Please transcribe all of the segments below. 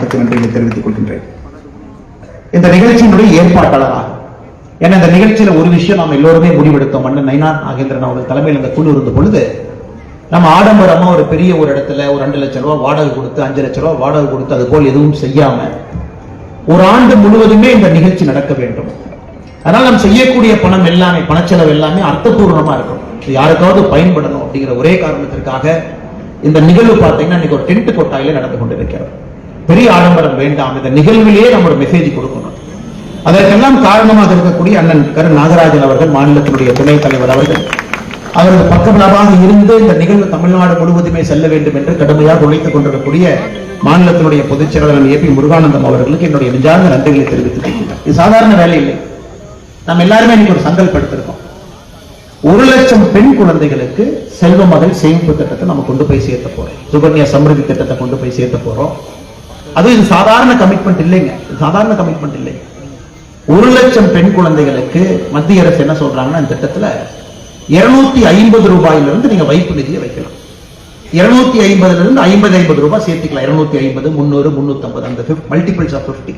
அவர்களுக்கு நன்றியை தெரிவித்துக் கொள்கின்றேன். இந்த நிகழ்ச்சியினுடைய ஏற்பாட்டாளராக, ஏன்னா இந்த நிகழ்ச்சியில ஒரு விஷயம் நாம் எல்லோருமே முடிவெடுத்தோம். அண்ணன் நயினார் நாகேந்திரன் அவர்கள் தலைமையில் இந்த குழு இருந்த பொழுது நம்ம ஆடம்பரமா ஒரு பெரிய ஒரு இடத்துல ஒரு 2 லட்சம் ரூபாய் வாடகை கொடுத்து 5 லட்சம் ரூபாய் வாடகை கொடுத்து அது போல் எதுவும் செய்யாம ஒரு ஆண்டு முழுவதுமே இந்த நிகழ்ச்சி நடக்க வேண்டும். அதனால நாம் செய்யக்கூடிய பணம் எல்லாமே, பணச்செலவு எல்லாமே அர்த்தபூர்வமா இருக்கும், யாருக்காவது பயன்படணும் அப்படிங்கிற ஒரே காரணத்திற்காக இந்த நிகழ்வு பார்த்தீங்கன்னா இன்னைக்கு ஒரு டென்ட் கொட்டாயில நடந்து கொண்டிருக்கிறது. பெரிய ஆடம்பரம் வேண்டாம், இந்த நிகழ்விலேயே நம்ம ஒரு மெசேஜ் கொடுக்கணும். அதற்கெல்லாம் காரணமாக இருக்கக்கூடிய அண்ணன் கரு நாகராஜன் அவர்கள், மாநிலத்தினுடைய துணைத் தலைவர் அவர்கள், அவரது பக்கபலமாக இருந்து இந்த நிகழ்வு தமிழ்நாடு முழுவதுமே செல்ல வேண்டும் என்று கடுமையாக உழைத்துக் கொண்டிருக்கக்கூடிய மாநிலத்தினுடைய பொதுச் செயலாளர் ஏபி முருகானந்தம் அவர்களுக்கு என்னுடைய நெஞ்சார்ந்த நன்றிகளை தெரிவித்துக் கொள்கிறேன். இது சாதாரண வேலை இல்லை. நம்ம எல்லாருமே இன்னைக்கு ஒரு சங்கல்பம் எடுத்திருக்கோம். 1 லட்சம் பெண் குழந்தைகளுக்கு செல்வ மகள் சேமிப்பு திட்டத்தை நம்ம கொண்டு போய் சேர்த்த போறோம். சுகன்யா சம்ருதி திட்டத்தை கொண்டு போய் சேர்த்த போறோம். அது இது சாதாரண கமிட்மெண்ட் இல்லைங்க, சாதாரண கமிட்மெண்ட் இல்லை. 1 லட்சம் பெண் குழந்தைகளுக்கு மத்திய அரசு என்ன சொல்றாங்கன்னா, இந்த திட்டத்துல 250 ரூபாயிலிருந்து நீங்க வைப்பு நிதியை வைக்கலாம். 250 இருந்து 50 ரூபாய் சேர்த்துக்கலாம். 250, 300, 350, அந்த மல்டிபிள்ஸ் ஆஃப் 50.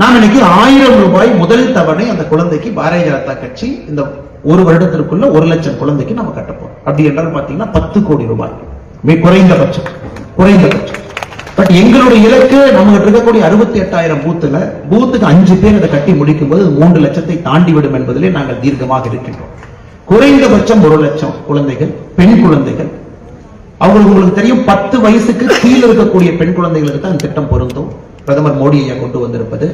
நான் இன்னைக்கு 1000 ரூபாய் முதல் தவணை அந்த குழந்தைக்கு பாரதிய ஜனதா கட்சி இந்த ஒரு வருடத்திற்குள்ள 1 லட்சம் குழந்தைக்கு நம்ம கட்டப்போம். அப்படி என்றால் பாத்தீங்கன்னா 10 கோடி ரூபாய் குறைந்தபட்சம். பட் எங்களுடைய இலக்கு நம்ம இருக்கக்கூடிய 68,000 பூத்துக்கு 5 பேர் அதை கட்டி முடிக்கும் போது 3 லட்சத்தை தாண்டி விடும் என்பதிலே நாங்கள் தீர்க்கமாக இருக்கின்றோம். குறைந்தபட்சம் 1 லட்சம் குழந்தைகள், பெண் குழந்தைகள். அவங்களுக்கு உங்களுக்கு தெரியும், 10 வயசுக்கு கீழே இருக்கக்கூடிய பெண் குழந்தைகளுக்கு தான் திட்டம் பொருந்தும். பிரதமர் மோடி ஐயா கொண்டு வந்திருப்பது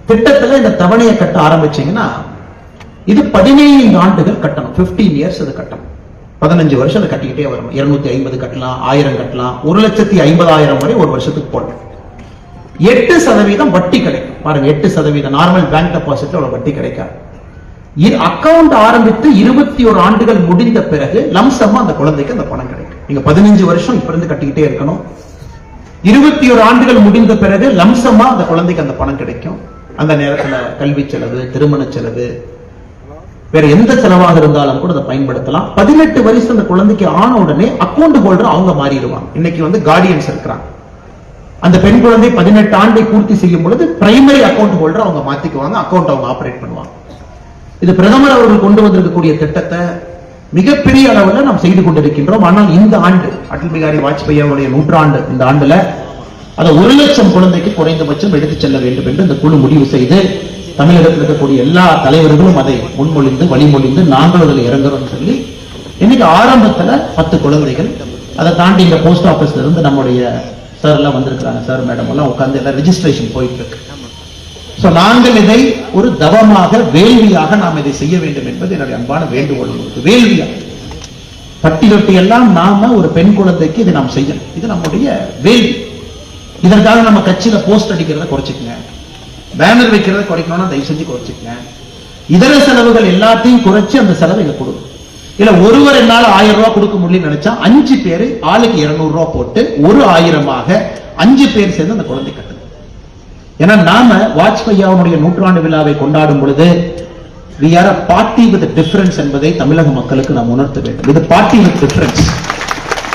திட்டத்துல இந்த தவணையை கட்ட ஆரம்பிச்சீங்கன்னா இது 15 ஆண்டுகள் கட்டணும். 15 இயர்ஸ் அது கட்டணும். 15 வருஷம் அதை கட்டிக்கிட்டே வரும். 250 கட்டலாம், 1000 கட்டலாம், 1,50,000 வரை ஒரு வருஷத்துக்கு போடலாம். 8% வட்டி கிடைக்கும். பாருங்க, 8% நார்மல் பேங்க் டெபாசிட்ல ஒரு வட்டி கிடைக்காது. அக்கவுண்ட் ஆரம்பித்து 21 ஆண்டுகள் முடிந்த பிறகு லம்சமா அந்த குழந்தைக்கு அந்த பணம் கிடைக்கும். நீங்க 15 வருஷம் இப்ப இருந்து கட்டிக்கிட்டே இருக்கணும். 21 ஆண்டுகள் முடிந்த பிறகு லம்சமா அந்த குழந்தைக்கு அந்த பணம் கிடைக்கும். அந்த நேரத்துல கல்வி செலவு, திருமண செலவு, வேற எந்த செலவாக இருந்தாலும் கூட அதை பயன்படுத்தலாம். 18 வயசு அந்த குழந்தைக்கு ஆன உடனே அக்கௌண்ட் ஹோல்டர் அவங்க மாறிடுவாங்க. இன்னைக்கு கார்டியன்ஸ் இருக்கிறாங்க. அந்த பெண் குழந்தை 18 ஆண்டை பூர்த்தி செய்யும் பொழுது பிரைமரி அக்கௌண்ட் ஹோல்டர் அவங்க மாத்திக்குவாங்க, அக்கௌண்ட் அவங்க ஆபரேட் பண்ணுவாங்க. இது பிரதமர் அவர்கள் கொண்டு வந்திருக்கக்கூடிய திட்டத்தை மிகப்பெரிய அளவில் நாம் செய்து கொண்டிருக்கின்றோம். ஆனால் இந்த ஆண்டு அடல் பிகாரி வாஜ்பாய் அவருடைய 100 இந்த ஆண்டுல அதை 1 லட்சம் குழந்தைக்கு குறைந்தபட்சம் எடுத்துச் செல்ல வேண்டும் என்று இந்த குழு முடிவு செய்து தமிழகத்தில் இருக்கக்கூடிய எல்லா தலைவர்களும் அதை முன்மொழிந்து வழிமொழிந்து நாங்கள் அதில் இறங்குறோம் சொல்லி இன்னைக்கு ஆரம்பத்துல 10 குழந்தைகள், அதை தாண்டி இந்த போஸ்ட் ஆபீஸ்ல இருந்து நம்முடைய சார் எல்லாம் வந்திருக்கிறாங்க, சார் மேடம் எல்லாம் உட்கார்ந்து எல்லாம் ரெஜிஸ்ட்ரேஷன் போயிட்டு இருக்கு. நாங்கள் இதை ஒரு தவமாக, வேள்வியாக நாம் இதை செய்ய வேண்டும் என்பது என்னுடைய அன்பான வேண்டுகோள். வேள்வியா பட்டி தொட்டி எல்லாம் நாம ஒரு பெண் குழந்தைக்கு இதை நாம் செய்யணும். இது நம்முடைய வேள்வி. இதற்காக நம்ம கட்சியில போஸ்ட் அடிக்கிறத குறைச்சிக்கங்க, பேனர் வைக்கிறத குறைக்கணும்னா தயவு செஞ்சு குறைச்சிக்கங்க. இதர செலவுகள் எல்லாத்தையும் குறைச்சு அந்த செலவை இங்க கொடுக்கும். இல்ல ஒருவர் என்னால 1000 ரூபாய் கொடுக்க முடியும்னு நினைச்சா 5 பேர் ஆளுக்கு 200 ரூபாய் போட்டு ஒரு 1000மாக 5 பேர் சேர்ந்து அந்த குழந்தை கட்டணும். ஏன்னா நாம வாஜ்பாய் 100 விழாவை கொண்டாடும் பொழுது we are a party with a difference என்பதை தமிழக மக்களுக்கு நாம் உணர்த்த வேண்டும். இது பார்ட்டி வித் டிஃபரன்ஸ்.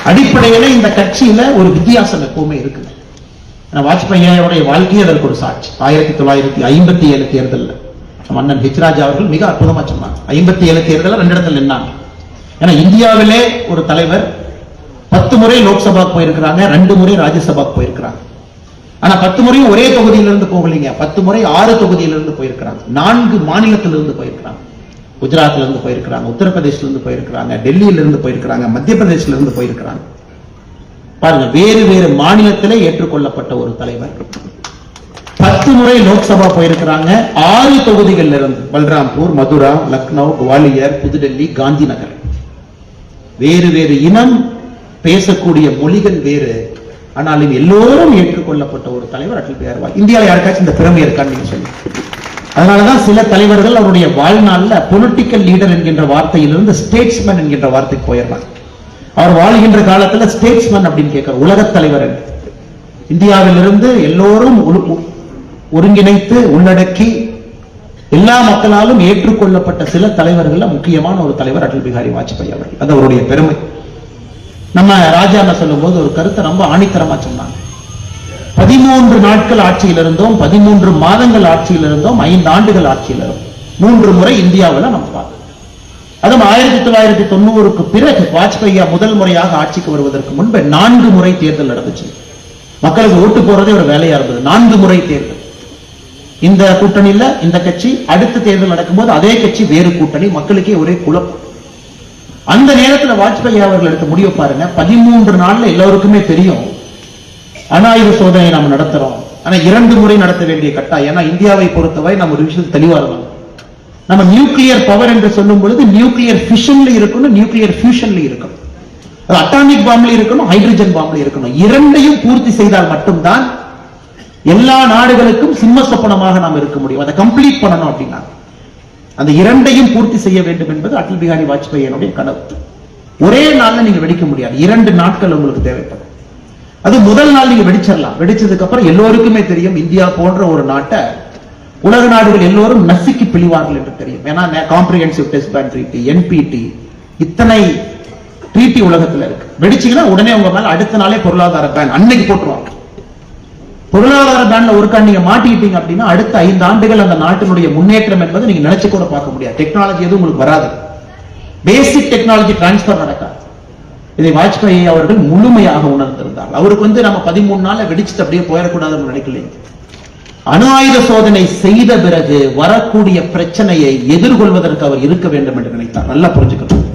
அடிப்படையில இந்த கட்சியில ஒரு வித்தியாசம் எப்பவுமே இருக்குது. வாஜ்பாய் வாழ்க்கையை அதற்கு ஒரு சாட்சி. 1957 தேர்தலில் அண்ணன் ஹெச் ராஜா அவர்கள் மிக அற்புதமா சொன்னாங்க. 57 தேர்தலில் 2 இடத்துல நின்னாங்க. ஏன்னா இந்தியாவிலே ஒரு தலைவர் 10 முறை லோக்சபாக்கு போயிருக்கிறாங்க, 2 முறை ராஜ்யசபாக்கு போயிருக்கிறாங்க. ஆனா 10 முறையும் ஒரே தொகுதியிலிருந்து போகலீங்க. 10 முறை 6 தொகுதியிலிருந்து போயிருக்கிறாங்க. 4 மாநிலத்திலிருந்து போயிருக்கிறாங்க. குஜராத்ல இருந்து போயிருக்கிறாங்க, உத்தரப்பிரதேசல இருந்து போயிருக்கிறாங்க, டெல்லியில இருந்து போயிருக்கிறாங்க, மத்திய பிரதேசல இருந்து போயிருக்கிறாங்க. பாருங்க, வேறு வேறு மாநிலத்திலே ஏற்றுக்கொள்ளப்பட்ட ஒரு தலைவர் 10 முறை லோக்சபா போயிருக்கிறாங்க. 6 தொகுதிகளில் இருந்து பல்ராம்பூர், மதுரா, லக்னோ, குவாலியர், புதுடெல்லி, காந்தி நகர். வேறு வேறு இனம், பேசக்கூடிய மொழிகள் வேறு, ஆனாலும் எல்லோரும் ஏற்றுக்கொள்ளப்பட்ட ஒரு தலைவர் அடல் பிஹாரி வாஜ்பாய். இந்தியாவில் யாருக்காச்சும் இந்த திறமை இருக்கான்னு நீங்க சொல்லி. அதனாலதான் சில தலைவர்கள் அவருடைய வாழ்நாள்ல பொலிட்டிக்கல் லீடர் என்கின்ற வார்த்தையிலிருந்து ஸ்டேட்ஸ்மேன் என்கின்ற வார்த்தைக்கு போயிடுறாங்க. அவர் வாழ்கின்ற காலத்துல ஸ்டேட்ஸ்மேன் அப்படின்னு கேட்கிறார், உலகத் தலைவர். இந்தியாவிலிருந்து எல்லோரும் ஒருங்கிணைத்து உள்ளடக்கி எல்லா மக்களாலும் ஏற்றுக்கொள்ளப்பட்ட சில தலைவர்கள் முக்கியமான ஒரு தலைவர் அடல் பிஹாரி வாஜ்பாய் அவர்கள். அது அவருடைய பெருமை. நம்ம ராஜா சொல்லும் போது ஒரு கருத்தை ரொம்ப ஆணித்தரமா சொன்னாங்க. 13 நாட்கள் ஆட்சியில் இருந்தோம், 13 மாதங்கள் ஆட்சியில் இருந்தோம், 5 ஆண்டுகள் ஆட்சியில் இருந்தோம். 3 முறை இந்தியாவில் நம்ம பார்த்தோம். அதுவும் 1990க்கு பிறகு வாஜ்பாய் முதல் முறையாக ஆட்சிக்கு வருவதற்கு முன்பு 4 முறை தேர்தல் நடந்துச்சு. மக்களுக்கு ஓட்டு போறதே ஒரு வேலையா இருந்தது. 4 முறை தேர்தல். இந்த கூட்டணியில இந்த கட்சி, அடுத்த தேர்தல் நடக்கும்போது அதே கட்சி வேறு கூட்டணி, மக்களுக்கே ஒரே குழப்பம். அந்த நேரத்தில் வாஜ்பாய் அவர்கள் எடுத்த முடிவு பாருங்க. 13 நாள்ல எல்லோருக்குமே தெரியும் அணாயுத சோதனை நாம் நடத்துறோம். ஆனா 2 முறை நடத்த வேண்டிய கட்டாயம். ஏன்னா இந்தியாவை பொறுத்தவரை நம்ம ஒரு விஷயத்தில் தெளிவா இருக்கணும். நம்ம நியூக்ளியர் பவர் என்று சொல்லும் பொழுது நியூக்ளியர் ஃபிஷன்ல இருக்கணும், நியூக்ளியர் ஃபியூஷன்ல இருக்கணும், அட்டாமிக் பாம்ல இருக்கணும், ஹைட்ரஜன் பாம்ல இருக்கணும். இரண்டையும் பூர்த்தி செய்தால் மட்டும்தான் எல்லா நாடுகளுக்கும் சிம்ம சொப்பனமாக நாம் இருக்க முடியும். அதை கம்ப்ளீட் பண்ணணும் அப்படின்னா அந்த இரண்டையும் பூர்த்தி செய்ய வேண்டும் என்பது அடல் பிஹாரி வாஜ்பாயினுடைய கனவு. ஒரே நாள்ல நீங்க வெடிக்க முடியாது, 2 நாட்கள் உங்களுக்கு தேவைப்படும். அது முதல் நாள் நீங்க வெடிச்சிடலாம். வெடிச்சதுக்கு அப்புறம் எல்லோருக்குமே தெரியும் இந்தியா போன்ற ஒரு நாட்டை உலக நாடுகள் எல்லோரும் நசுக்கி பிழிவார்கள் என்று தெரியும். ஏன்னா காம்ப்ரிஹென்சிவ் டெஸ்ட் பேன் ட்ரீட்டி, என்பிடி, இத்தனை ட்ரீட்டி உலகத்தில் இருக்கு. வெடிச்சீங்கன்னா உடனே உங்க மேல அடுத்த நாளே பொருளாதார பேன் அன்னைக்கு போட்டுருவாங்க. பொருளாதார பேன்ல ஒருக்கா நீங்க மாட்டிக்கிட்டீங்க அப்படின்னா அடுத்த 5 ஆண்டுகள் அந்த நாட்டினுடைய முன்னேற்றம் என்பது நீங்க நினைச்சு கூட பார்க்க முடியாது. டெக்னாலஜி எதுவும் உங்களுக்கு வராது, பேசிக் டெக்னாலஜி டிரான்ஸ்பர் நடக்காது. இதை வாஜ்பாய் அவர்கள் முழுமையாக உணர்ந்திருந்தார். அவருக்கு நம்ம 13 நாள்ல வெடிச்சுட்டு அப்படியே போயிடக்கூடாதுன்னு நினைக்கல. அணு ஆயுத சோதனை செய்த பிறகு வரக்கூடிய பிரச்சனையை எதிர்கொள்வதற்கு அவர் இருக்க வேண்டும் என்று நினைத்தார். நல்லா புரிஞ்சுக்கணும்.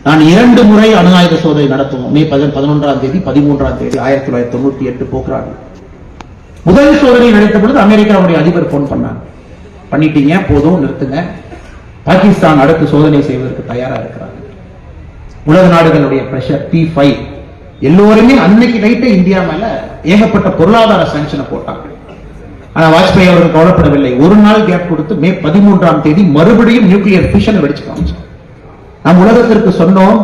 நான் 2 முறை அணு ஆயுத சோதனை நடத்துவோம். மே 11ஆம் தேதி, 13ஆம் தேதி 1998 போக்குறாங்க. முதல் சோதனை நடத்த பொழுது அமெரிக்காவுடைய அதிபர் போன் பண்ணாங்க. பண்ணிட்டீங்க, போதும், நிறுத்துங்க. பாகிஸ்தான் அடுத்து சோதனை செய்வதற்கு தயாரா இருக்கிறாங்க. உலக நாடுகளுடைய பிரஷர், P5 எல்லோருமே அன்னைக்கு நைட்டே இந்தியா மேல ஏகப்பட்ட பொருளாதார சாங்ஷனை போட்டாங்க. ஆனா வாஜ்பாய் அவர்கள் கவலைப்படவில்லை. ஒரு நாள் கேப் கொடுத்து மே 13ஆம் தேதி மறுபடியும் நியூக்ளியர் ஃபிஷனை வெடிச்சு காமிச்சோம். நாம் உலகத்திற்கு சொன்னோம்,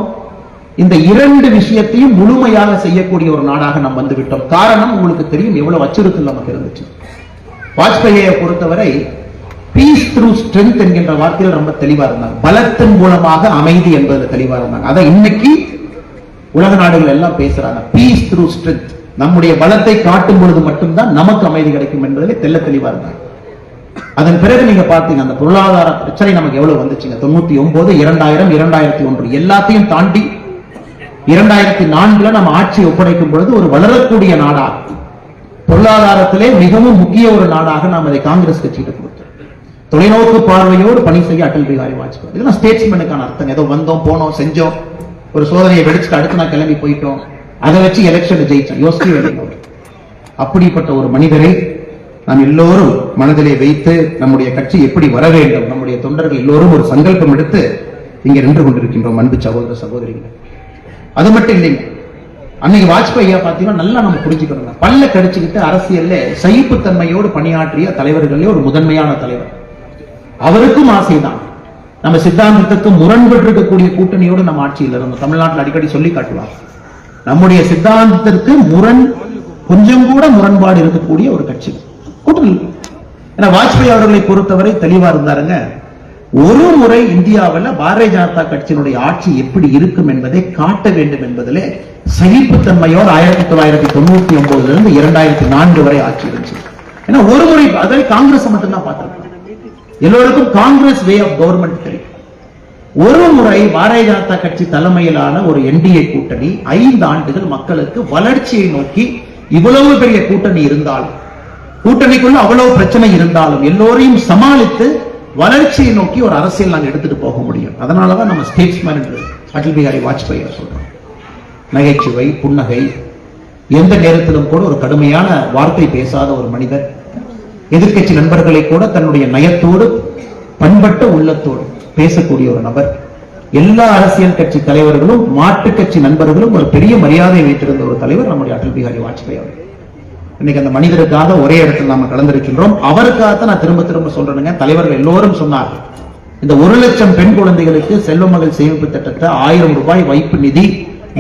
இந்த 2 விஷயத்தையும் முழுமையாக செய்யக்கூடிய ஒரு நாடாக நாம் வந்து விட்டோம். காரணம் உங்களுக்கு தெரியும் எவ்வளவு அச்சுறுத்தல் நமக்கு இருந்துச்சு. வாஜ்பாயை பொறுத்தவரை பீஸ் த்ரூ ஸ்ட்ரென்த் என்கின்ற வார்த்தையில் ரொம்ப தெளிவா இருந்தாங்க. பலத்தின் மூலமாக அமைதி என்பதில் தெளிவா இருந்தாங்க. அதை இன்னைக்கு உலக நாடுகள் எல்லாம் பேசுறாங்க. பீஸ் த்ரூ ஸ்ட்ரென்த், நம்முடைய பலத்தை காட்டும் பொழுது மட்டும்தான் நமக்கு அமைதி கிடைக்கும் என்பதில் தெல்ல தெளிவா இருந்தாங்க. அதன் பிறகு நீங்க பார்த்தீங்க அந்த பொருளாதார பிரச்சனை நமக்கு எவ்வளவு வந்துச்சுங்க. 99, 2000, 2001 எல்லாத்தையும் தாண்டி 2004 நம்ம ஆட்சி ஒப்படைக்கும் பொழுது ஒரு வளரக்கூடிய நாடா, பொருளாதாரத்திலே மிகவும் முக்கிய ஒரு நாடாக நாம் அதை காங்கிரஸ் கட்சியிட்ட கொடுத்தோம். தொலைநோக்கு பார்வையோடு பணி செய்ய அடல் பிஹாரி வாஜ்பாய். இதெல்லாம் ஸ்டேட்ஸ்மேனுக்கான அர்த்தம். ஏதோ வந்தோம், போனோம், செஞ்சோம், ஒரு சோதனையை வெடிச்சுட்டு அடுத்து நான் கிளம்பி போயிட்டோம், அதை வச்சு எலெக்ஷன் ஜெயிச்சோம், யோசிக்க வேண்டும். அப்படிப்பட்ட ஒரு மனிதரை நாம் எல்லோரும் மனதிலே வைத்து நம்முடைய கட்சி எப்படி வர வேண்டும், நம்முடைய தொண்டர்கள் எல்லோரும் ஒரு சங்கல்பம் எடுத்து இங்கே நின்று கொண்டிருக்கின்றோம். அன்பு சகோதர சகோதரிகள், அது மட்டும் இல்லைங்க. அன்னைக்கு வாஜ்பாய் பாத்தீங்கன்னா நல்லா நம்ம புரிஞ்சுக்கணுங்க. பல்ல கடிச்சுக்கிட்டு அரசியல்ல சகிப்புத்தன்மையோடு பணியாற்றிய தலைவர்களே ஒரு முதன்மையான தலைவர். அவருக்கும் ஆசைதான் நம்ம சித்தாந்தத்துக்கு முரண்பட்டு இருக்கக்கூடிய கூட்டணியோடு நம்ம ஆட்சியில் இருந்தோம். தமிழ்நாட்டில் அடிக்கடி சொல்லி காட்டுவார், நம்முடைய சித்தாந்தத்திற்கு கொஞ்சம் கூட முரண்பாடு இருக்கக்கூடிய ஒரு கட்சி கூட்டணி. ஏன்னா வாஜ்பாய் அவர்களை பொறுத்தவரை தெளிவா இருந்தாருங்க. ஒரு முறை இந்தியாவில் பாரதிய ஜனதா கட்சியினுடைய ஆட்சி எப்படி இருக்கும் என்பதை காட்ட வேண்டும் என்பதிலே சகிப்புத்தன்மையோடு 1999 இருந்து 2004 வரை ஆட்சி இருந்துச்சு. ஏன்னா ஒரு முறை அதை காங்கிரஸ் மட்டும்தான் பார்த்திருக்கோம். எல்லோருக்கும் காங்கிரஸ் வே ஆஃப் கவர்மெண்ட் தெரியும். ஒரு முறை பாரதிய ஜனதா கட்சி தலைமையிலான ஒரு என்டிஏ கூட்டணி 5 ஆண்டுகள் மக்களுக்கு வளர்ச்சியை நோக்கி, இவ்வளவு பெரிய கூட்டணி இருந்தாலும், கூட்டணிக்குள்ள அவ்வளவு பிரச்சனை இருந்தாலும் எல்லோரையும் சமாளித்து வளர்ச்சியை நோக்கி ஒரு அரசியல் நாங்கள் எடுத்துட்டு போக முடியும். அதனாலதான் நம்ம ஸ்டேட்ஸ்மேன் என்று அடல் பிஹாரி வாஜ்பாய் சொல்றோம். நகைச்சுவை, புன்னகை, எந்த நேரத்திலும் கூட ஒரு கடுமையான வார்த்தை பேசாத ஒரு மனிதர். எதிர்கட்சி நண்பர்களை கூட தன்னுடைய நயத்தோடு, பண்பட்ட உள்ளத்தோடு பேசக்கூடிய ஒரு நபர். எல்லா அரசியல் கட்சி தலைவர்களும், மாற்று கட்சி நண்பர்களும் ஒரு பெரிய மரியாதை வைத்திருந்த ஒரு தலைவர் நம்முடைய அடல் பிஹாரி வாஜ்பாய் அவர்கள். இன்னைக்கு அந்த மனிதருக்காக ஒரே இடத்தில் நாம கலந்திருக்கின்றோம். அவருக்காக நான் திரும்ப திரும்ப சொல்றேனுங்க, தலைவர்கள் எல்லோரும் சொன்னார்கள், இந்த 1 லட்சம் பெண் குழந்தைகளுக்கு செல்வ மகள் சேமிப்பு திட்டத்தை 1000 ரூபாய் வைப்பு நிதி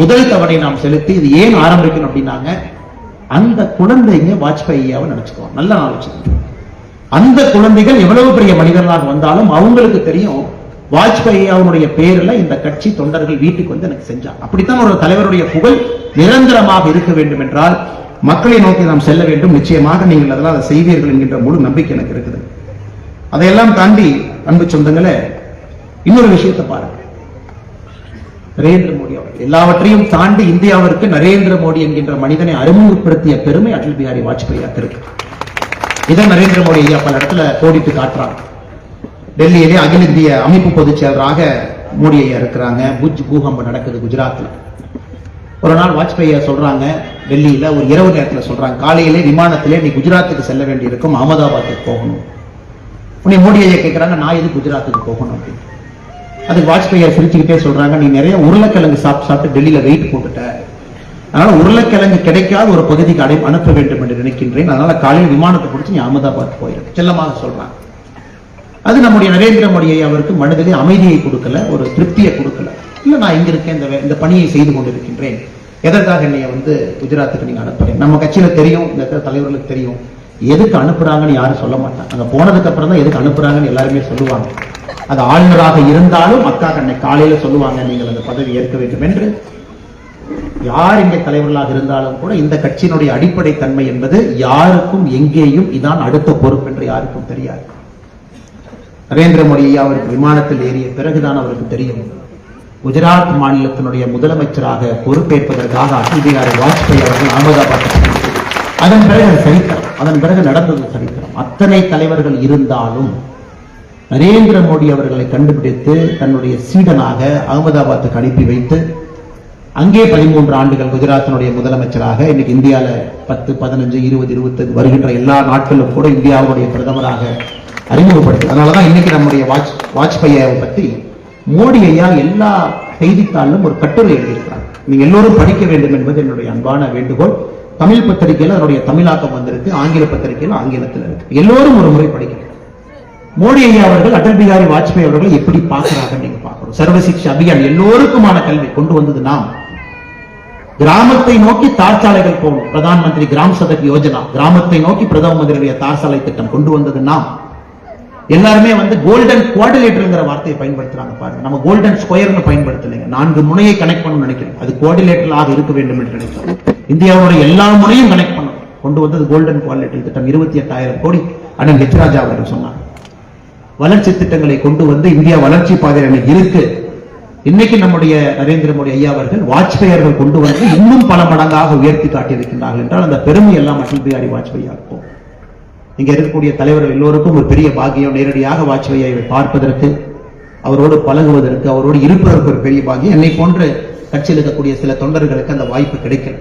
முதல் தவணை நாம் செலுத்தி இது ஏன் ஆரம்பிக்கணும் அப்படின்னாங்க, அந்த குழந்தைங்க வாஜ்பாய் ஐயாவை நினைச்சுக்குவோம். நல்ல நாள். அந்த குழந்தைகள் எவ்வளவு பெரிய மனிதர்களாக வந்தாலும் அவங்களுக்கு தெரியும் வாஜ்பாய் ஐயாவுடைய பேர்ல இந்த கட்சி தொண்டர்கள் வீட்டுக்கு வந்து எனக்கு செஞ்சாங்க. அப்படித்தான் ஒரு தலைவருடைய புகழ் நிரந்தரமாக இருக்க வேண்டும் என்றால் மக்களை நோக்கி நாம் செல்ல வேண்டும். நிச்சயமாக நீங்கள் அதெல்லாம் அதை செய்வீர்கள் என்கின்ற முழு நம்பிக்கை எனக்கு இருக்குது. அதையெல்லாம் தாண்டி அன்பு சொந்தங்களே, இன்னொரு விஷயத்தை பாருங்க. நரேந்திர மோடி அவர்கள் எல்லாவற்றையும் தாண்டி இந்தியாவிற்கு நரேந்திர மோடி என்கின்ற மனிதனை அறிமுகப்படுத்திய பெருமை அடல் பிஹாரி வாஜ்பாய் இருக்கு. இதை நரேந்திர மோடி ஐயா பல இடத்துல கோடிட்டு காட்டுறாங்க. டெல்லியிலே அகில இந்திய அமைப்பு பொதுச் செயலராக மோடி ஐயா இருக்கிறாங்க. புஜ் பூகம்பம் நடக்குது குஜராத்ல. ஒரு நாள் வாஜ்பாய் ஐயா சொல்றாங்க, டெல்லியில ஒரு இரவு நேரத்தில் சொல்றாங்க, காலையிலே விமானத்திலே நீ குஜராத்துக்கு செல்ல வேண்டி இருக்கும், அகமதாபாத்துக்கு போகணும். உடனே மோடி ஐயா கேட்கிறாங்க, நான் எது குஜராத்துக்கு போகணும் அப்படின்னு. அதுக்கு வாஜ்பாய் சிரிச்சுக்கிட்டே சொல்றாங்க, நீ நிறைய உருளைக்கிழங்கு சாப்பிட்டு டெல்லியில வெயிட் போட்டுட்ட, அதனால உருளைக்கிழங்கு கிடைக்காத ஒரு பகுதிக்கு அனுப்ப வேண்டும் என்று நினைக்கின்றேன், அதனால காலையில் விமானத்தை பிடிச்சி நீ அகமதாபாத் போயிரு செல்லமாக சொல்றாங்க. அது நம்முடைய நரேந்திர மோடி அவருக்கு மனதிலே அமைதியை கொடுக்கல, ஒரு திருப்தியை கொடுக்கல. இல்ல நான் இங்க இருக்கேன், இந்த பணியை செய்து கொண்டிருக்கின்றேன், எதற்காக என்னைய குஜராத்துக்கு நீங்க அனுப்புறேன். நம்ம கட்சியில தெரியும், இந்த தலைவர்களுக்கு தெரியும், எதுக்கு அனுப்புறாங்கன்னு யாரும் சொல்ல மாட்டாங்க. அங்க போனதுக்கு அப்புறம் தான் எதுக்கு அனுப்புறாங்கன்னு எல்லாருமே சொல்லுவாங்க. அது ஆளுநராக இருந்தாலும் அக்கா கண்ணை காலையில சொல்லுவாங்க, நீங்கள் அந்த பதவி ஏற்க வேண்டும் என்று. யார் இங்கே தலைவர்களாக இருந்தாலும் கூட இந்த கட்சியினுடைய அடிப்படை தன்மை என்பது யாருக்கும் எங்கேயும் இதான் அடுத்த பொறுப்பு என்று யாருக்கும் தெரியாது. நரேந்திர மோடி அவருக்கு விமானத்தில் ஏறிய பிறகுதான் அவருக்கு தெரியும், குஜராத் மாநிலத்தினுடைய முதலமைச்சராக பொறுப்பேற்பதற்காக அடல் பிஹாரி வாஜ்பாய் அவர்கள் அகமதாபாத். அதன் பிறகு சரித்திரம், அதன் பிறகு நடந்தது சரித்திரம். அத்தனை தலைவர்கள் இருந்தாலும் நரேந்திர மோடி அவர்களை கண்டுபிடித்து தன்னுடைய சீடனாக அகமதாபாத்துக்கு அனுப்பி வைத்து அங்கே 13 ஆண்டுகள் குஜராத்தினுடைய முதலமைச்சராக, இன்னைக்கு இந்தியாவில் 10, 15, 20, 25 வருகின்ற எல்லா நாட்களும் கூட இந்தியாவுடைய பிரதமராக அறிமுகப்படுத்து. அதனாலதான் இன்னைக்கு நம்முடைய வாஜ்பாயை பற்றி மோடி ஐயா எல்லா செய்தித்தாளிலும் ஒரு கட்டுரை எழுதியிருக்கிறார். நீங்க எல்லோரும் படிக்க வேண்டும் என்பது என்னுடைய அன்பான வேண்டுகோள். தமிழ் பத்திரிகையில் அதனுடைய தமிழாக்கம் வந்திருக்கு, ஆங்கில பத்திரிகையில் ஆங்கிலத்தில் இருக்கு. எல்லோரும் ஒரு முறை படிக்கணும். மோடி ஐயா அவர்கள் அடல் பிஹாரி வாஜ்பாய் அவர்களை எப்படி பார்க்கிறாங்க நீங்க பார்க்கணும். சர்வ சிக்ஷா அபியான், எல்லோருக்குமான கல்வி கொண்டு வந்தது நாம். கிராமத்தை நோக்கி தார்சாலைகள் போகணும், பிரதான் மந்திரி கிராம் சதக் யோஜனா, கிராமத்தை நோக்கி பிரதம மந்திரியுடைய தார்சாலை திட்டம் கொண்டு வந்தது நாம். எல்லாருமே கோல்டன் குவாடிலேட்டர்ங்கிற வார்த்தையை பயன்படுத்துறாங்க பாருங்க. நம்ம கோல்டன் ஸ்கொயர்னு பயன்படுத்தலைங்க. 4 முனையை கனெக்ட் பண்ணணும்னு நினைக்கிறேன், அது குவாடிலேட்டராக இருக்க வேண்டும் என்று நினைக்கிறோம். இந்தியாவுடைய எல்லா முனையும் கனெக்ட் பண்ணணும், கொண்டு வந்தது கோல்டன் குவாடிலேட்டர் திட்டம். 28,000 கோடி அண்ணன் ஹெச் ராஜா அவர்கள் சொன்னாங்க. வளர்ச்சி திட்டங்களை கொண்டு வந்து இந்தியா வளர்ச்சி பாதையில் இருக்கு. இன்னைக்கு நம்முடைய நரேந்திர மோடி ஐயா அவர்கள் வாஜ்பாய் அவர்கள் கொண்டு வந்து இன்னும் பல மடங்காக உயர்த்தி காட்டியிருக்கின்றார்கள் என்றால் அந்த பெருமை எல்லாம் அடல் பிஹாரி வாஜ்பாய் இருக்கும். இங்க இருக்கக்கூடிய தலைவர்கள் எல்லோருக்கும் ஒரு பெரிய பாக்கியம். நேரடியாக வாஜ்பாயை பார்ப்பதற்கு, அவரோடு பழகுவதற்கு, அவரோடு இருப்பதற்கு ஒரு பெரிய பாக்கியம். என்னை போன்று கட்சியில் இருக்கக்கூடிய சில தொண்டர்களுக்கு அந்த வாய்ப்பு கிடைக்கல.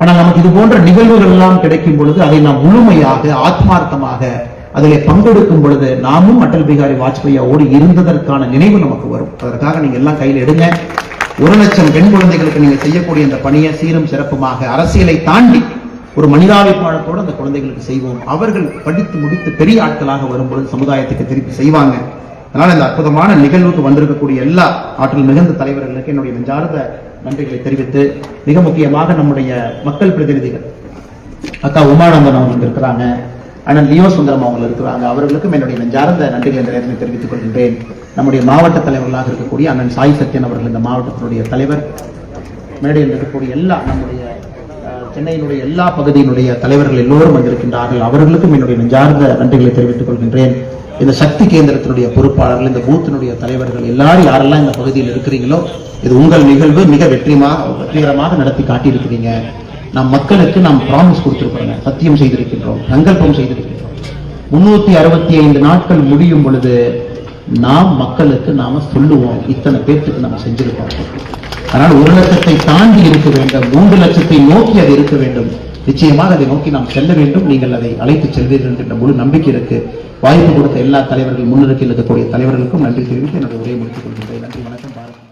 ஆனால் நமக்கு இது போன்ற நிகழ்வுகள் எல்லாம் கிடைக்கும் பொழுது அதை நாம் முழுமையாக ஆத்மார்த்தமாக அதிலே பங்கெடுக்கும் பொழுது நாமும் அடல் பிஹாரி வாஜ்பாயோடு இருந்ததற்கான நினைவு நமக்கு வரும். அதற்காக நீங்க எல்லாம் கையில் எடுங்க. 1 லட்சம் பெண் குழந்தைகளுக்கு நீங்க செய்யக்கூடிய இந்த பணியை சீரும் சிறப்புமாக அரசியலை தாண்டி ஒரு மனிதாபிமானத்தோடு அந்த குழந்தைகளுக்கு செய்வோம். அவர்கள் படித்து முடித்து பெரிய ஆட்களாக வரும்பொழுது சமுதாயத்துக்கு திருப்பி செய்வாங்க. அதனால இந்த அற்புதமான நிகழ்வுக்கு வந்திருக்கக்கூடிய எல்லா ஆற்றல் மிகுந்த தலைவர்களுக்கு என்னுடைய நெஞ்சார்ந்த நன்றிகளை தெரிவித்து, மிக முக்கியமாக நம்முடைய மக்கள் பிரதிநிதிகள் அக்கா உமானந்தன் அவங்க இருக்கிறாங்க, அண்ணன் லியோ சுந்தரம் அவங்க இருக்கிறாங்க, அவர்களுக்கும் என்னுடைய நெஞ்சார்ந்த நன்றிகளை இந்த நேரத்தில் தெரிவித்துக் கொள்கின்றேன். நம்முடைய மாவட்ட தலைவர்களாக இருக்கக்கூடிய அண்ணன் சாய் சத்யன் அவர்கள், இந்த மாவட்டத்தினுடைய தலைவர், மேடையில் இருக்கக்கூடிய எல்லா நம்முடைய சென்னையினுடைய எல்லா பகுதியினுடைய தலைவர்கள் எல்லோரும் வந்திருக்கின்றார்கள். அவர்களுக்கும் என்னுடைய நெஞ்சார்ந்த நன்றிகளை தெரிவித்துக் கொள்கின்றேன். இந்த சக்தி கேந்திரத்தினுடைய பொறுப்பாளர்கள், இந்த பூத்தினுடைய தலைவர்கள் எல்லாரும் யாரெல்லாம் இந்த பகுதியில் இருக்கிறீங்களோ, இது உங்கள் நிகழ்வு. மிக வெற்றிகரமாக நடத்தி காட்டியிருக்கிறீங்க. நம் மக்களுக்கு நாம் பிராமிஸ் கொடுத்திருக்கிறோம், சத்தியம் செய்திருக்கின்றோம், சங்கல்பம் செய்திருக்கின்றோம். 365 நாட்கள் முடியும் பொழுது நாம் மக்களுக்கு நாம சொல்லுவோம், இத்தனை பேருக்கு நம்ம செஞ்சிருக்கோம். அதனால் 1 லட்சத்தை தாண்டி இருக்க வேண்டும், 3 லட்சத்தை நோக்கி அது இருக்க வேண்டும். நிச்சயமாக அதை நோக்கி நாம் செல்ல வேண்டும். நீங்கள் அதை அழைத்து செல்வீர்கள் என்ற முழு நம்பிக்கை இருக்கு. வாய்ப்பு கொடுத்த எல்லா தலைவர்கள், முன்னிறுத்தில் இருக்கக்கூடிய தலைவர்களுக்கும் நன்றி தெரிவித்து என்னுடைய உரையை முடித்துக் கொள்கின்றேன். நன்றி, வணக்கம். பாரத்.